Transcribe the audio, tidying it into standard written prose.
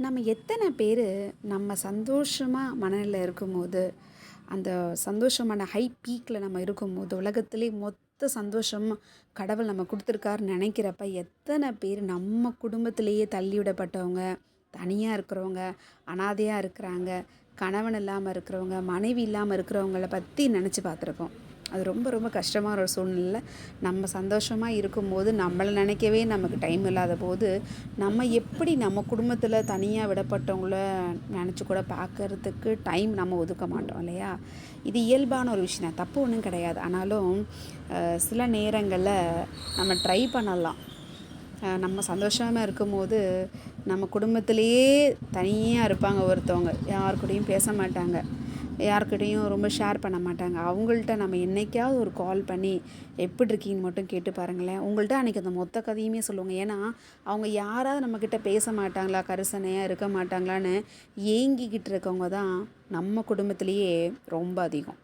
நம்ம எத்தனை பேர் நம்ம சந்தோஷமாக மனநிலை இருக்கும்போது, அந்த சந்தோஷமான ஹை பீக்கில் நம்ம இருக்கும்போது, உலகத்திலே மொத்த சந்தோஷமும் கடவுள் நம்ம கொடுத்துருக்காருன்னு நினைக்கிறப்ப, எத்தனை பேர் நம்ம குடும்பத்திலேயே தள்ளிவிடப்பட்டவங்க, தனியாக இருக்கிறவங்க, அனாதையாக இருக்கிறாங்க, கணவன் இல்லாமல் இருக்கிறவங்க, மனைவி இல்லாமல் இருக்கிறவங்கள பற்றி நினச்சி பார்த்துருக்கோம். அது ரொம்ப ரொம்ப கஷ்டமான ஒரு சூழ்நிலை. நம்ம சந்தோஷமாக இருக்கும்போது நம்மளை நினைக்கவே நமக்கு டைம் இல்லாத போது, நம்ம எப்படி நம்ம குடும்பத்தில் தனியாக விடப்பட்டவங்கள நினச்சி கூட பார்க்கறதுக்கு டைம் நம்ம ஒதுக்க மாட்டோம் இல்லையா? இது இயல்பான ஒரு விஷயம் தான், தப்பு ஒன்றும் கிடையாது. ஆனாலும் சில நேரங்களில் நம்ம ட்ரை பண்ணலாம். நம்ம சந்தோஷமாக இருக்கும்போது நம்ம குடும்பத்திலேயே தனியாக இருப்பாங்க ஒருத்தவங்க, யார் கூடயும் பேச மாட்டாங்க, யார்கிட்டையும் ரொம்ப ஷேர் பண்ண மாட்டாங்க. அவங்கள்ட்ட நம்ம என்றைக்காவது ஒரு கால் பண்ணி எப்படி இருக்கீங்கன்னு மட்டும் கேட்டு பாருங்களேன். உங்கள்கிட்ட அன்றைக்கி அந்த மொத்த கதையுமே சொல்லுவாங்க. ஏன்னா அவங்க யாராவது நம்மக்கிட்ட பேச மாட்டாங்களா, கரிசனையாக இருக்க மாட்டாங்களான்னு ஏங்கிக்கிட்டு இருக்கவங்க தான் நம்ம குடும்பத்திலேயே ரொம்ப அதிகம்.